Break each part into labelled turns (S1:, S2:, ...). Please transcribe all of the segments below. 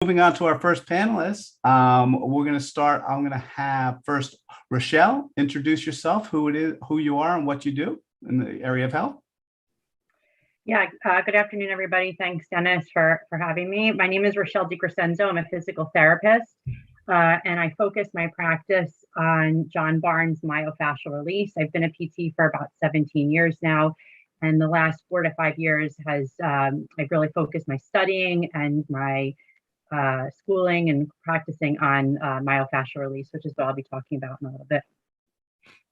S1: Moving on to our first panelist, we're going to start. I'm going to have first Rachele introduce yourself, who it is, who you are, and what you do in the area of health.
S2: Yeah, good afternoon, everybody. Thanks, Dennis, for having me. My name is Rachele DeCrecenzo. I'm a physical therapist, and I focus my practice on John Barnes myofascial release. I've been a PT for about 17 years now, and the last 4 to 5 years has I've really focused my studying and my schooling and practicing on myofascial release, which is what I'll be talking about in a little bit.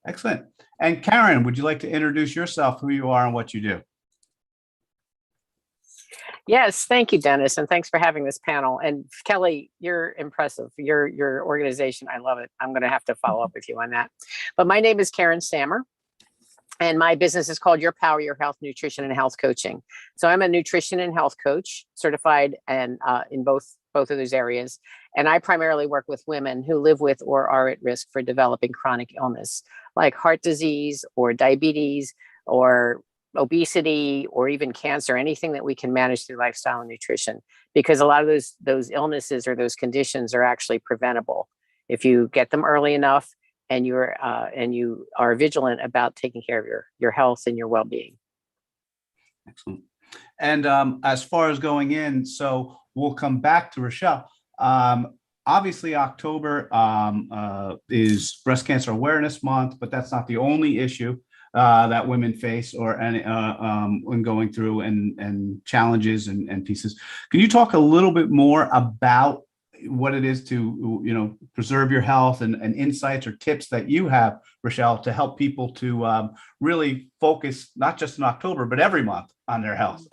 S1: Excellent. And Karen, would you like to introduce yourself, who you are, and what you do?
S3: Yes, thank you, Dennis, and thanks for having this panel. And Kelly, you're impressive. Your organization, I love it. I'm going to have to follow up with you on that. But my name is Karen Sammer, and my business is called Your Power, Your Health, Nutrition, and Health Coaching. So I'm a nutrition and health coach, certified and in both of those areas. And I primarily work with women who live with or are at risk for developing chronic illness, like heart disease or diabetes or obesity or even cancer, anything that we can manage through lifestyle and nutrition, because a lot of those illnesses or those conditions are actually preventable if you get them early enough and you are vigilant about taking care of your health and your well-being.
S1: Excellent. And as far as going in, so we'll come back to Rachele. Obviously, October is Breast Cancer Awareness Month, but that's not the only issue that women face when going through and challenges and pieces. Can you talk a little bit more about what it is to preserve your health and insights or tips that you have, Rachele, to help people to really focus not just in October but every month on their health?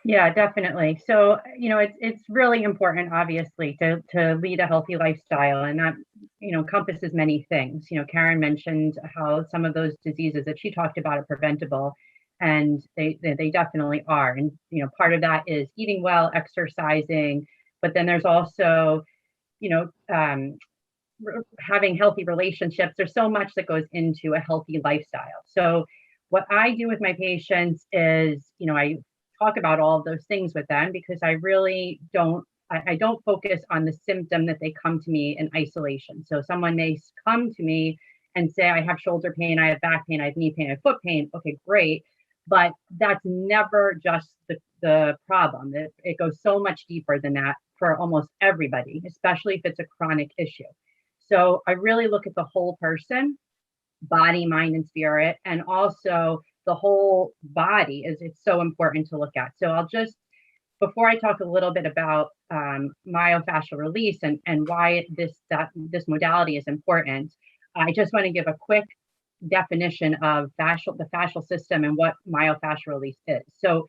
S2: Yeah, definitely. So, it's really important, obviously, to lead a healthy lifestyle, and that, encompasses many things. Karen mentioned how some of those diseases that she talked about are preventable, and they definitely are. And, part of that is eating well, exercising, but then there's also, having healthy relationships. There's so much that goes into a healthy lifestyle. So what I do with my patients is, I talk about all of those things with them, because I really don't focus on the symptom that they come to me in isolation. So someone may come to me and say, I have shoulder pain, I have back pain, I have knee pain, I have foot pain. Okay, great. But that's never just the problem. It goes so much deeper than that for almost everybody, especially if it's a chronic issue. So I really look at the whole person, body, mind, and spirit, and also the whole body it's so important to look at. So I'll just, before I talk a little bit about myofascial release and why this modality is important, I just want to give a quick definition of the fascial system and what myofascial release is. So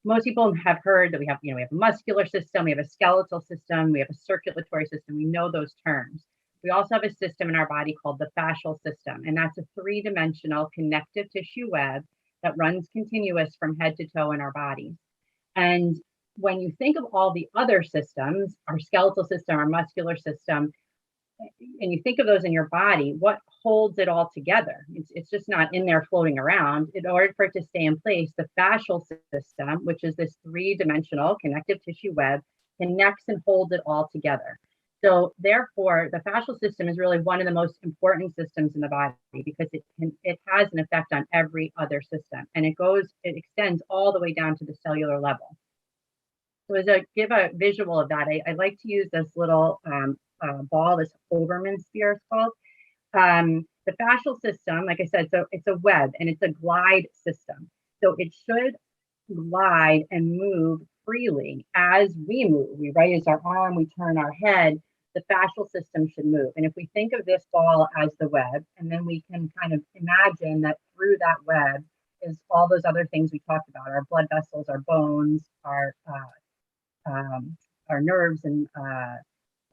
S2: most people have heard that we have a muscular system, we have a skeletal system, we have a circulatory system. We know those terms. We also have a system in our body called the fascial system, and that's a 3-dimensional connective tissue web that runs continuous from head to toe in our bodies. And when you think of all the other systems, our skeletal system, our muscular system, and you think of those in your body, what holds it all together? It's just not in there floating around. In order for it to stay in place, the fascial system, which is this 3-dimensional connective tissue web, connects and holds it all together. So therefore, the fascial system is really one of the most important systems in the body, because it has an effect on every other system, and it extends all the way down to the cellular level. So as I give a visual of that, I like to use this little ball, this Overman sphere it's called. The fascial system, like I said, so it's a web and it's a glide system. So it should glide and move freely as we move. We raise our arm, we turn our head, the fascial system should move. And if we think of this ball as the web, and then we can kind of imagine that through that web is all those other things we talked about, our blood vessels, our bones, our nerves, and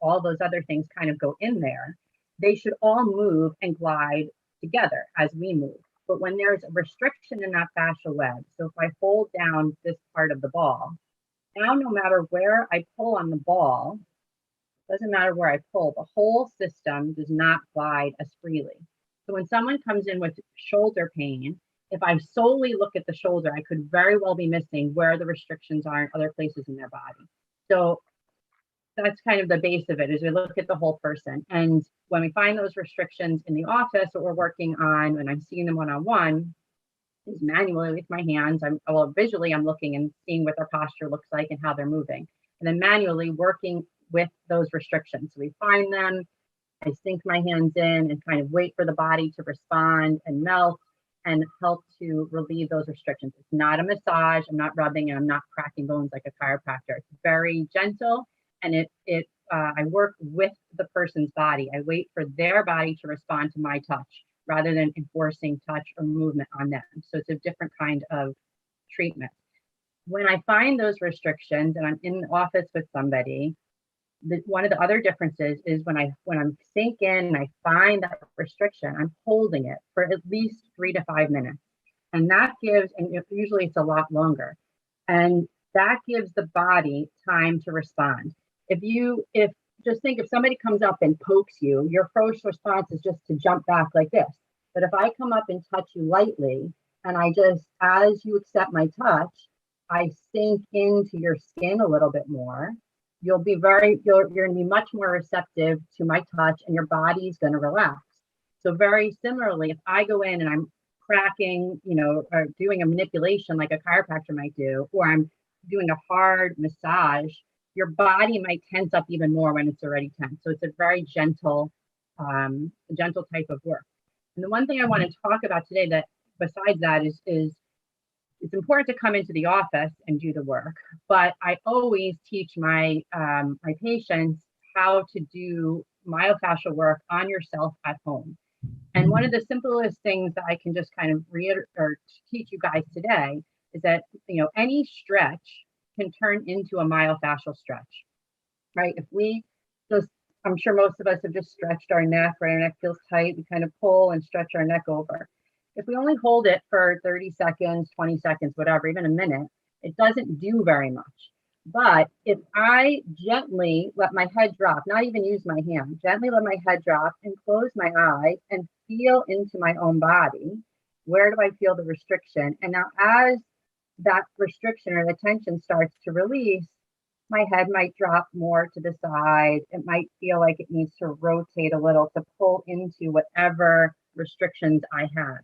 S2: all those other things kind of go in there. They should all move and glide together as we move. But when there's a restriction in that fascial web, so if I hold down this part of the ball, now no matter where I pull on the ball, doesn't matter where I pull, the whole system does not glide as freely. So when someone comes in with shoulder pain, if I solely look at the shoulder, I could very well be missing where the restrictions are in other places in their body. So that's kind of the base of it, is we look at the whole person. And when we find those restrictions in the office, what we're working on when I'm seeing them one-on-one is manually with my hands. Visually, I'm looking and seeing what their posture looks like and how they're moving. And then manually working with those restrictions. So we find them, I sink my hands in and kind of wait for the body to respond and melt and help to relieve those restrictions. It's not a massage. I'm not rubbing and I'm not cracking bones like a chiropractor. It's very gentle, and I work with the person's body. I wait for their body to respond to my touch rather than enforcing touch or movement on them. So it's a different kind of treatment. When I find those restrictions and I'm in the office with somebody, one of the other differences is when I'm sink in and I find that restriction, I'm holding it for at least 3 to 5 minutes. And that gives, and usually it's a lot longer, and that gives the body time to respond. If just think, if somebody comes up and pokes you, your first response is just to jump back like this. But if I come up and touch you lightly, and I just, as you accept my touch, I sink into your skin a little bit more, you're going to be much more receptive to my touch, and your body's going to relax. So very similarly, if I go in and I'm cracking, or doing a manipulation like a chiropractor might do, or I'm doing a hard massage, your body might tense up even more when it's already tense. So it's a very gentle type of work. And the one thing I want to talk about today that besides that is it's important to come into the office and do the work, but I always teach my my patients how to do myofascial work on yourself at home. And one of the simplest things that I can just kind of teach you guys today is that any stretch can turn into a myofascial stretch, right? If we just, I'm sure most of us have just stretched our neck, right? Our neck feels tight. We kind of pull and stretch our neck over. If we only hold it for 30 seconds, 20 seconds, whatever, even a minute, it doesn't do very much. But if I gently let my head drop, not even use my hand, gently let my head drop and close my eyes and feel into my own body, where do I feel the restriction? And now as that restriction or the tension starts to release, my head might drop more to the side. It might feel like it needs to rotate a little to pull into whatever restrictions I have.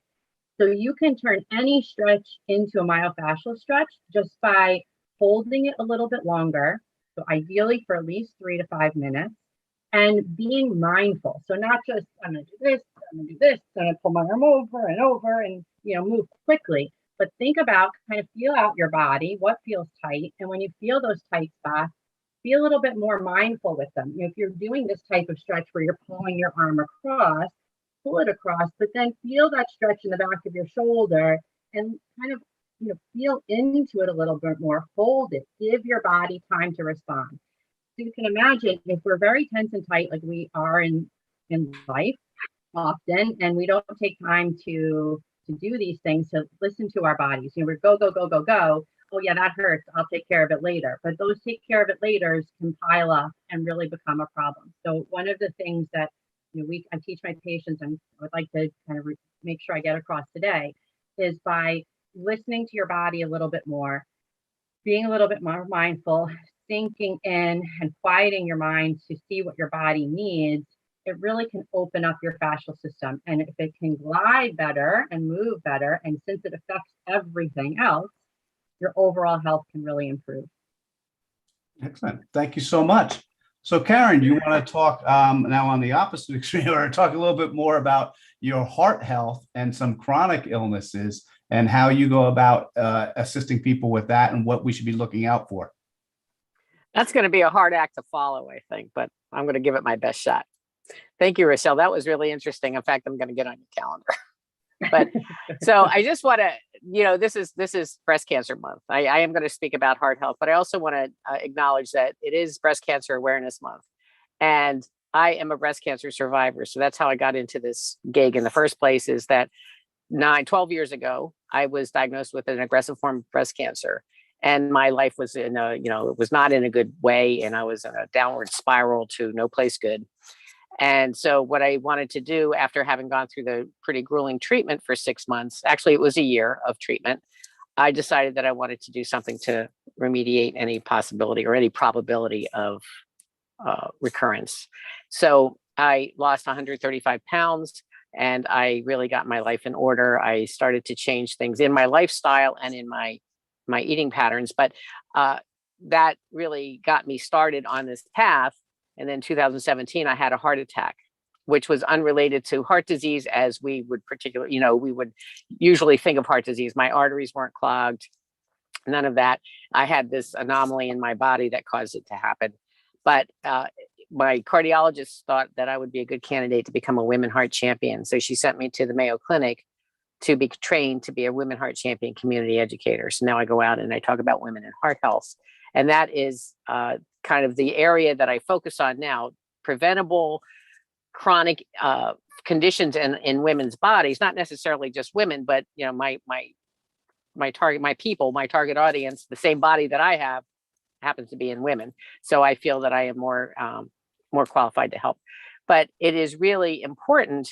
S2: So you can turn any stretch into a myofascial stretch just by holding it a little bit longer. So ideally for at least 3 to 5 minutes, and being mindful. So not just, I'm going to do this, I'm going to do this, I'm going to pull my arm over and over and, move quickly, but think about, kind of feel out your body, what feels tight. And when you feel those tight spots, be a little bit more mindful with them. If you're doing this type of stretch where you're pulling your arm across, pull it across, but then feel that stretch in the back of your shoulder and kind of, feel into it a little bit more, hold it, give your body time to respond. So you can imagine if we're very tense and tight, like we are in life often, and we don't take time to do these things, to listen to our bodies. We're go, go, go, go, go. Oh yeah, that hurts. I'll take care of it later. But those take care of it laters can pile up and really become a problem. So one of the things that I teach my patients, and I would like to kind of make sure I get across today, is by listening to your body a little bit more, being a little bit more mindful, sinking in and quieting your mind to see what your body needs. It really can open up your fascial system. And if it can glide better and move better, and since it affects everything else, your overall health can really improve.
S1: Excellent. Thank you so much. So Karen, do you want to talk now on the opposite extreme, or talk a little bit more about your heart health and some chronic illnesses and how you go about assisting people with that and what we should be looking out for?
S3: That's going to be a hard act to follow, I think, but I'm going to give it my best shot. Thank you, Rachele. That was really interesting. In fact, I'm going to get on your calendar. But so I just want to, this is breast cancer month. I am going to speak about heart health, but I also want to acknowledge that it is breast cancer awareness month. And I am a breast cancer survivor. So that's how I got into this gig in the first place, is that 12 years ago, I was diagnosed with an aggressive form of breast cancer. And my life was it was not in a good way. And I was in a downward spiral to no place good. And so what I wanted to do, after having gone through the pretty grueling treatment for 6 months, actually it was a year of treatment, I decided that I wanted to do something to remediate any possibility or any probability of recurrence. So I lost 135 pounds and I really got my life in order. I started to change things in my lifestyle and in my eating patterns, but that really got me started on this path. And then 2017, I had a heart attack, which was unrelated to heart disease, as we would particularly, we would usually think of heart disease. My arteries weren't clogged, none of that. I had this anomaly in my body that caused it to happen. But my cardiologist thought that I would be a good candidate to become a women heart champion. So she sent me to the Mayo Clinic to be trained to be a women heart champion community educator. So now I go out and I talk about women and heart health. And that is kind of the area that I focus on now: preventable chronic conditions in women's bodies, not necessarily just women, but my target audience, the same body that I have happens to be in women. So I feel that I am more qualified to help. But it is really important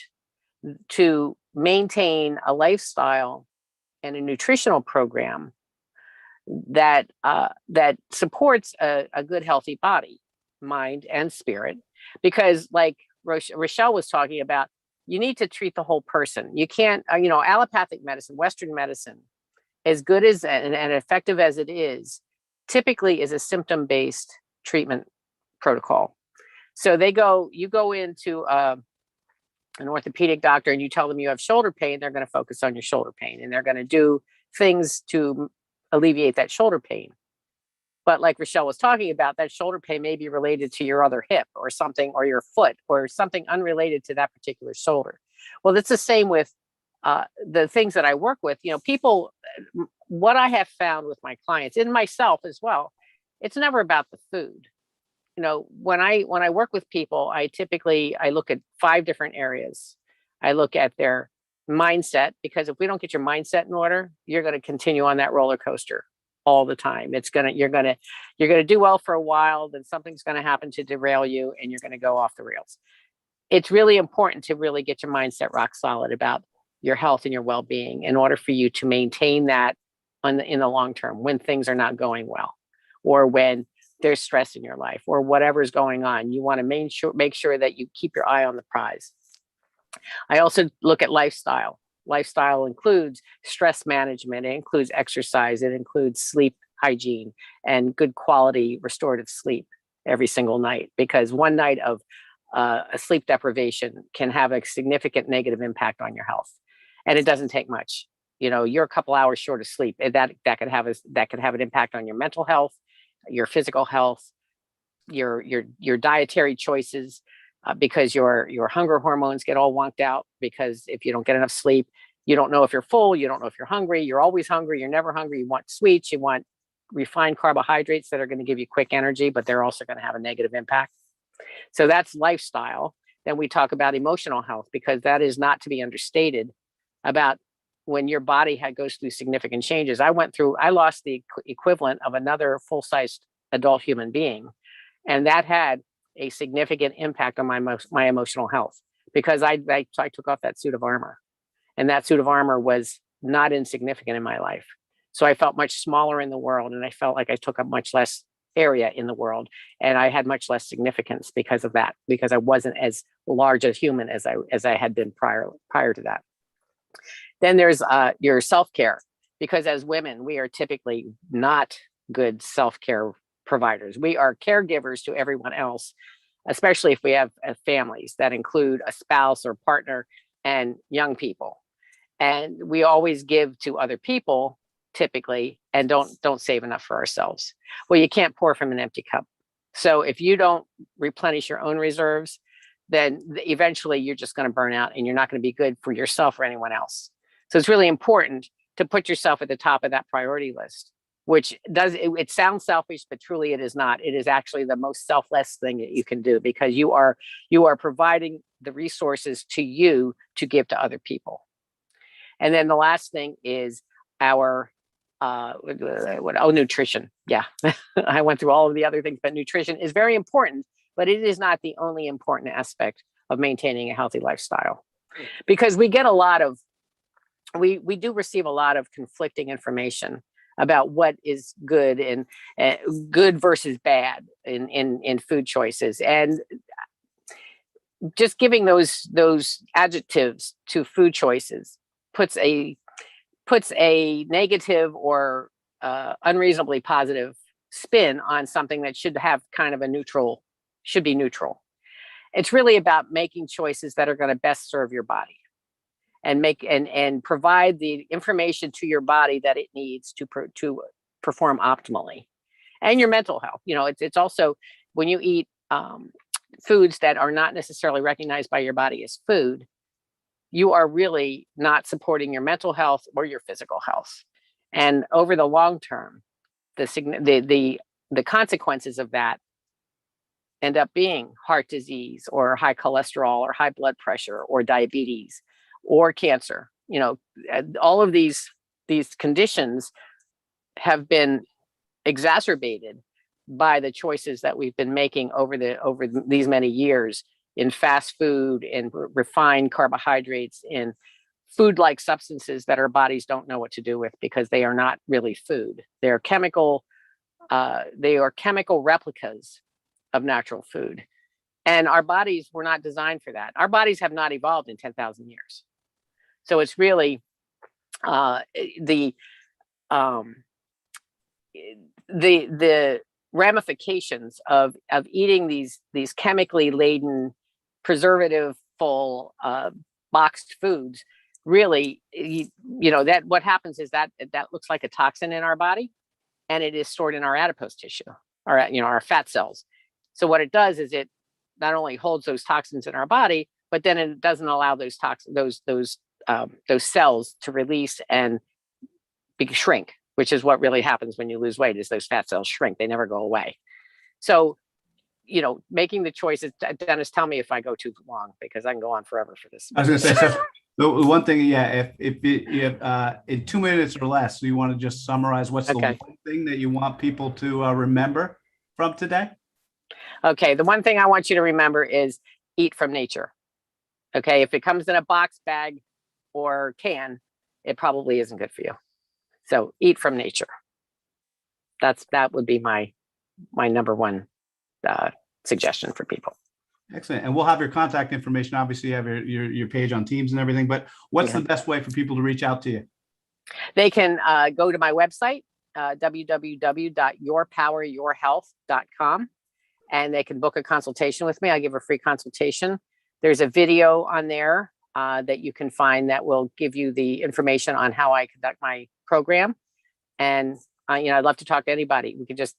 S3: to maintain a lifestyle and a nutritional program that supports a good, healthy body, mind, and spirit. Because, like Rachele was talking about, you need to treat the whole person. You can't, allopathic medicine, Western medicine, as good as and effective as it is, typically is a symptom-based treatment protocol. So you go into an orthopedic doctor and you tell them you have shoulder pain, they're going to focus on your shoulder pain and they're going to do things to alleviate that shoulder pain. But like Rachele was talking about, that shoulder pain may be related to your other hip or something, or your foot, or something unrelated to that particular shoulder. Well, it's the same with the things that I work with. People, what I have found with my clients and myself as well, it's never about the food. When I work with people, I look at 5 different areas. I look at their mindset, because if we don't get your mindset in order, you're going to continue on that roller coaster all the time. You're going to do well for a while, then something's going to happen to derail you and you're going to go off the rails. It's really important to really get your mindset rock solid about your health and your well-being in order for you to maintain that in the long term, when things are not going well, or when there's stress in your life, or whatever's going on. You want to make sure that you keep your eye on the prize. I also look at lifestyle. Lifestyle includes stress management. It includes exercise. It includes sleep hygiene and good quality restorative sleep every single night, because one night of a sleep deprivation can have a significant negative impact on your health. And it doesn't take much. You're a couple hours short of sleep. That could have an impact on your mental health, your physical health, your dietary choices, because your hunger hormones get all wonked out, because if you don't get enough sleep, you don't know if you're full, you don't know if you're hungry, you're always hungry, you're never hungry, you want sweets, you want refined carbohydrates that are going to give you quick energy, but they're also going to have a negative impact. So that's lifestyle. Then we talk about emotional health, because that is not to be understated about when your body goes through significant changes. I lost the equivalent of another full-sized adult human being. And that had a significant impact on my emotional health, because I took off that suit of armor, and that suit of armor was not insignificant in my life. So I felt much smaller in the world, and I felt like I took up much less area in the world, and I had much less significance because of that, because I wasn't as large a human as I had been prior to that. Then there's your self-care, because as women, we are typically not good self-care providers. We are caregivers to everyone else, especially if we have families that include a spouse or partner and young people. And we always give to other people typically, and don't save enough for ourselves. Well, you can't pour from an empty cup. So if you don't replenish your own reserves, then eventually you're just going to burn out, and you're not going to be good for yourself or anyone else. So it's really important to put yourself at the top of that priority list, which it sounds selfish, but truly it is not. It is actually the most selfless thing that you can do, because you are providing the resources to you to give to other people. And then the last thing is our nutrition. Yeah, I went through all of the other things, but nutrition is very important, but it is not the only important aspect of maintaining a healthy lifestyle, because we get we do receive a lot of conflicting information about what is good and good versus bad in food choices. And just giving those adjectives to food choices puts a negative or unreasonably positive spin on something that should have kind of a neutral, should be neutral. It's really about making choices that are going to best serve your body and provide the information to your body that it needs to perform optimally. And your mental health. You know, it's also when you eat foods that are not necessarily recognized by your body as food, you are really not supporting your mental health or your physical health. And over the long term, the consequences of that end up being heart disease or high cholesterol or high blood pressure or diabetes or cancer. You know, all of these conditions have been exacerbated by the choices that we've been making over these many years in fast food, in refined carbohydrates, in food-like substances that our bodies don't know what to do with because they are not really food. They are chemical replicas of natural food. And our bodies were not designed for that. Our bodies have not evolved in 10,000 years. So it's really the ramifications of eating these chemically laden, preservative full boxed foods. Really, you know, that what happens is that looks like a toxin in our body, and it is stored in our adipose tissue, or our fat cells. So what it does is it not only holds those toxins in our body, but then it doesn't allow those cells to release and shrink, which is what really happens when you lose weight. Is those fat cells shrink? They never go away. So, you know, making the choices. Dennis, tell me if I go too long because I can go on forever for this.
S1: I was going to say, so the one thing, yeah, if in 2 minutes or less, so you want to just summarize what's the one thing that you want people to remember from today?
S3: Okay, the one thing I want you to remember is eat from nature. Okay, if it comes in a box, bag, or can, it probably isn't good for you. So eat from nature. That would be my number one suggestion for people.
S1: Excellent. And we'll have your contact information. Obviously, you have your page on Teams and everything, but what's the best way for people to reach out to you?
S3: They can go to my website, www.yourpoweryourhealth.com, and they can book a consultation with me. I give a free consultation. There's a video on there that you can find that will give you the information on how I conduct my program. And I'd love to talk to anybody. We can just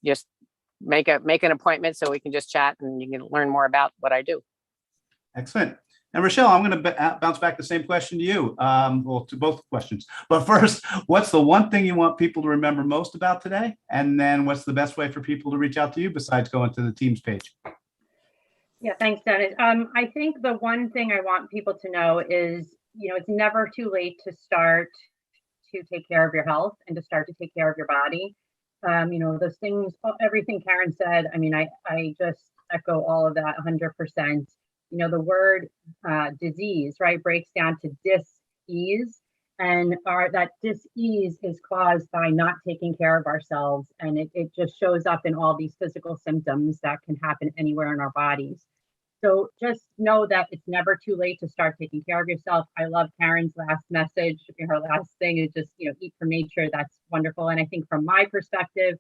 S3: make an appointment so we can just chat and you can learn more about what I do.
S1: Excellent. And Rachele, I'm going to bounce back the same question to you, well, to both questions. But first, what's the one thing you want people to remember most about today? And then what's the best way for people to reach out to you besides going to the Teams page?
S2: Yeah, thanks, Dennis. I think the one thing I want people to know is, it's never too late to start to take care of your health and to start to take care of your body. Those things, everything Karen said, I just echo all of that 100%. The word disease, right, breaks down to dis-ease. And that dis-ease is caused by not taking care of ourselves. And it just shows up in all these physical symptoms that can happen anywhere in our bodies. So just know that it's never too late to start taking care of yourself. I love Karen's last message. Her last thing is just, eat from nature. That's wonderful. And I think from my perspective,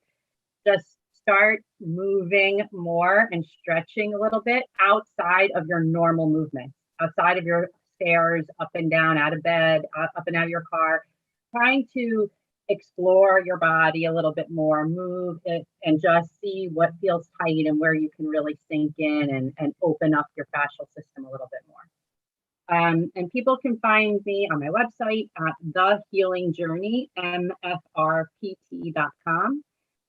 S2: just start moving more and stretching a little bit outside of your normal movement, outside of your stairs, up and down, out of bed, up and out of your car, trying to explore your body a little bit more, move it, and just see what feels tight and where you can really sink in and open up your fascial system a little bit more. And people can find me on my website at thehealingjourney.mfrpt.com.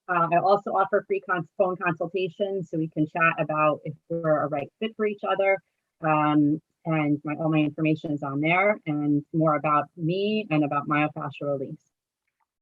S2: I also offer free phone consultations so we can chat about if we're a right fit for each other. And all my information is on there, and more about me and about myofascial release.